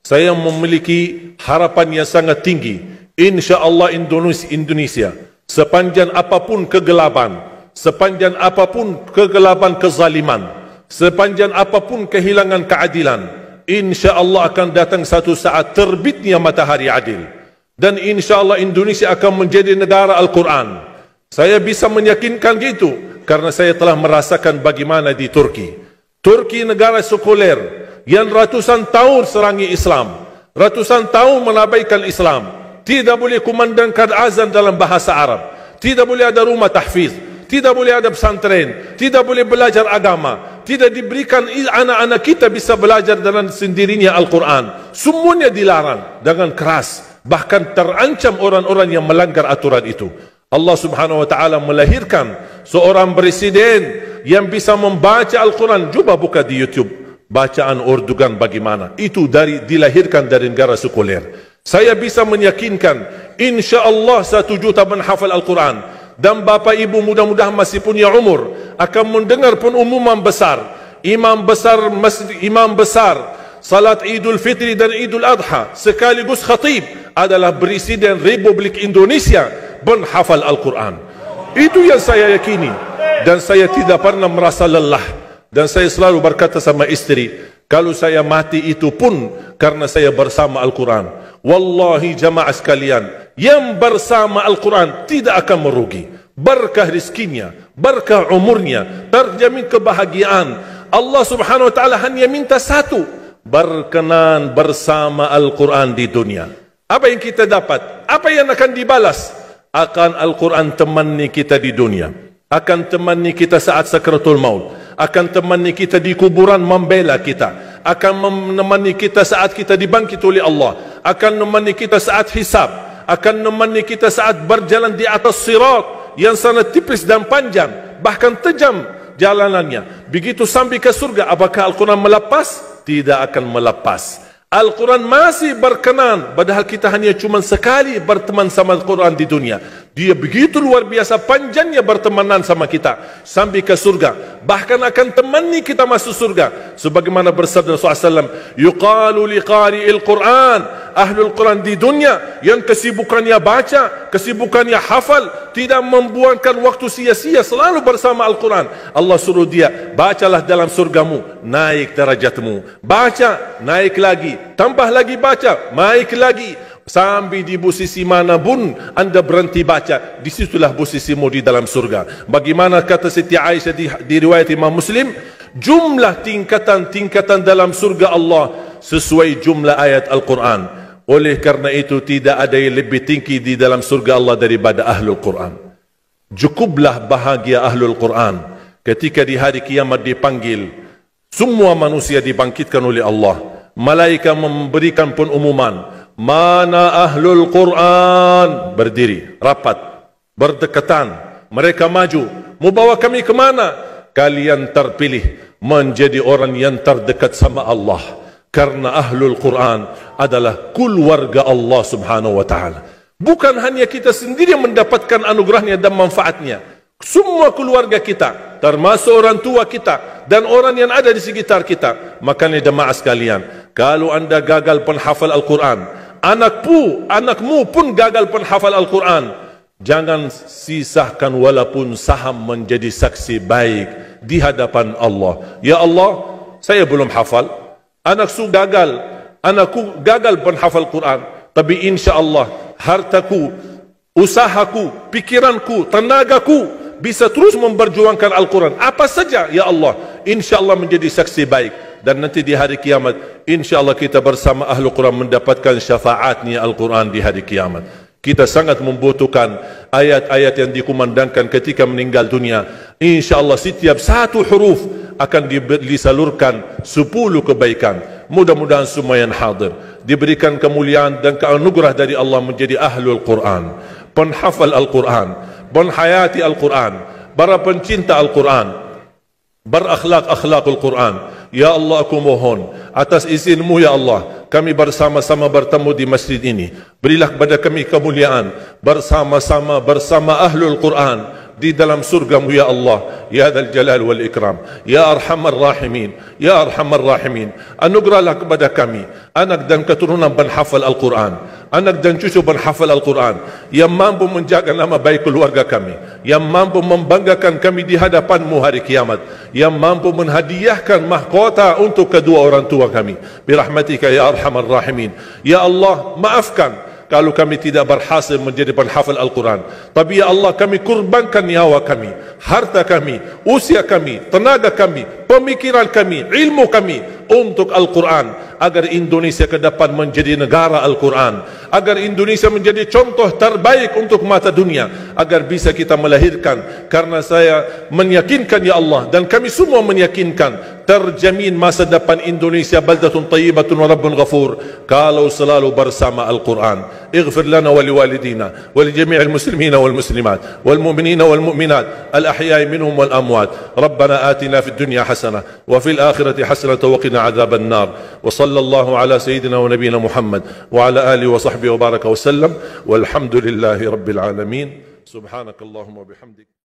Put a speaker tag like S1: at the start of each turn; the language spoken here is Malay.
S1: saya memiliki harapan yang sangat tinggi. InsyaAllah Indonesia, sepanjang apapun kegelapan, kezaliman, sepanjang apapun kehilangan keadilan, InsyaAllah akan datang satu saat terbitnya matahari adil. Dan InsyaAllah Indonesia akan menjadi negara Al-Quran. Saya bisa meyakinkan gitu karena saya telah merasakan bagaimana di Turki. Turki negara sekuler yang ratusan tahun serangi Islam, ratusan tahun menabaikan Islam. Tidak boleh kumandangkan azan dalam bahasa Arab, tidak boleh ada rumah tahfiz, tidak boleh ada pesantren, tidak boleh belajar agama, tidak diberikan anak-anak kita bisa belajar dengan sendirinya Al-Quran. Semuanya dilarang dengan keras, bahkan terancam orang-orang yang melanggar aturan itu. Allah Subhanahu wa taala melahirkan seorang presiden yang bisa membaca Al-Quran. Coba buka di YouTube bacaan Erdogan bagaimana. Itu dilahirkan dari negara sekuler. Saya bisa meyakinkan InsyaAllah 1 juta menghafal Al-Quran. Dan bapa ibu mudah-mudahan masih punya umur akan mendengar pengumuman besar. Imam besar salat Idul Fitri dan Idul Adha sekaligus khatib adalah Presiden Republik Indonesia menghafal Al-Quran. Itu yang saya yakini. Dan saya tidak pernah merasa lelah. Dan saya selalu berkata sama istri, kalau saya mati itu pun karena saya bersama Al-Quran. Wallahi jamaah sekalian, yang bersama Al-Quran tidak akan merugi. Berkah rizkinya, berkah umurnya, terjamin kebahagiaan. Allah Subhanahu wa taala hanya minta satu, berkenan bersama Al-Quran di dunia. Apa yang kita dapat? Apa yang akan dibalas? Akan Al-Quran temani kita di dunia, akan temani kita saat sakratul maut, akan temani kita di kuburan membela kita, akan menemani kita saat kita dibangkit oleh Allah, akan menemani kita saat hisab, akan menemani kita saat berjalan di atas sirat yang sangat tipis dan panjang, bahkan tajam jalanannya. Begitu sampai ke surga, apakah Al-Quran melepas? Tidak akan melepas. Al-Quran masih berkenan, padahal kita hanya cuma sekali berteman sama Al-Quran di dunia. Dia begitu luar biasa panjangnya bertemanan sama kita sampai ke surga. Bahkan akan temani kita masuk surga. Sebagaimana bersabda Rasulullah SAW, yuqalu liqari'il Quran, ahlul Quran di dunia yang kesibukannya baca, kesibukannya hafal, tidak membuangkan waktu sia-sia, selalu bersama Al-Quran. Allah suruh dia, bacalah dalam surgamu, naik derajatmu. Baca, naik lagi, tambah lagi baca, naik lagi. Sampai di posisi mana pun anda berhenti baca, disitulah posisimu di dalam surga. Bagaimana kata Siti Aisyah di riwayat Imam Muslim, jumlah tingkatan dalam surga Allah sesuai jumlah ayat Al-Quran. Oleh karena itu tidak ada yang lebih tinggi di dalam surga Allah daripada Ahlul Quran. Cukuplah bahagia Ahlul Quran ketika di hari kiamat dipanggil. Semua manusia dibangkitkan oleh Allah. Malaikat memberikan pengumuman, mana Ahlul Quran? Berdiri, rapat, berdekatan. Mereka maju, mau bawa kami ke mana? Kalian terpilih menjadi orang yang terdekat sama Allah. Karena Ahlul Quran adalah keluarga Allah Subhanahu wa ta'ala. Bukan hanya kita sendiri yang mendapatkan anugerahnya dan manfaatnya. Semua keluarga kita, termasuk orang tua kita dan orang yang ada di sekitar kita. Makanya jemaah sekalian, kalau anda gagal penghafal Al-Quran, anakmu pun gagal penghafal Al-Quran, jangan sisakan walaupun saham menjadi saksi baik di hadapan Allah. Ya Allah, saya belum hafal, anakku gagal penghafal Quran, tapi insya Allah hartaku, usahaku, pikiranku, tenagaku bisa terus memperjuangkan Al-Quran. Apa saja, ya Allah, insya Allah menjadi saksi baik. Dan nanti di hari kiamat, insya Allah kita bersama Ahlul Quran mendapatkan syafaatnya Al-Quran di hari kiamat. Kita sangat membutuhkan ayat-ayat yang dikumandangkan ketika meninggal dunia. Insya Allah setiap satu huruf akan disalurkan 10 kebaikan. Mudah-mudahan semua yang hadir diberikan kemuliaan dan keanugerah dari Allah menjadi Ahlul Quran, penghafal Al-Quran, penghayati Al-Quran, para pencinta Al-Quran, berakhlak-akhlakul Quran. Ya Allah, aku mohon atas izinmu ya Allah, kami bersama-sama bertemu di masjid ini. Berilah kepada kami kemuliaan bersama-sama bersama Ahlul Quran di dalam surgamu ya Allah, ya Dzal Jalal wal Ikram, ya Arhamar Rahimin, ya Arhamar Rahimin. Anugerahlah kepada kami anak dan keturunan penghafal Al-Quran, anak dan cucu penghafal Al-Quran, yang mampu menjaga nama baik keluarga kami, yang mampu membanggakan kami di hadapan-Mu hari kiamat, yang mampu menghadiahkan mahkota untuk kedua orang tua kami. Birahmatika ya Arhamar Rahimin. Ya Allah, maafkan kalau kami tidak berhasil menjadi penghafal Al-Quran. Tapi ya Allah, kami kurbankan nyawa kami, harta kami, usia kami, tenaga kami, pemikiran kami, ilmu kami untuk Al-Quran, agar Indonesia ke depan menjadi negara Al-Quran, agar Indonesia menjadi contoh terbaik untuk mata dunia, agar bisa kita melahirkan. Karena saya meyakinkan ya Allah, dan kami semua meyakinkan, terjamin masa depan Indonesia baldatun tayyibatun wa rabbun ghafur kalau selalu bersama Al-Quran. اغفر لنا ولوالدينا ولجميع المسلمين والمسلمات والمؤمنين والمؤمنات الأحياء منهم والأموات. ربنا آتنا في الدنيا حسنة وفي الآخرة حسنة وقنا عذاب النار. وصلى الله على سيدنا ونبينا محمد وعلى آله وصحبه وبارك وسلم والحمد لله رب العالمين. سبحانك اللهم وبحمدك.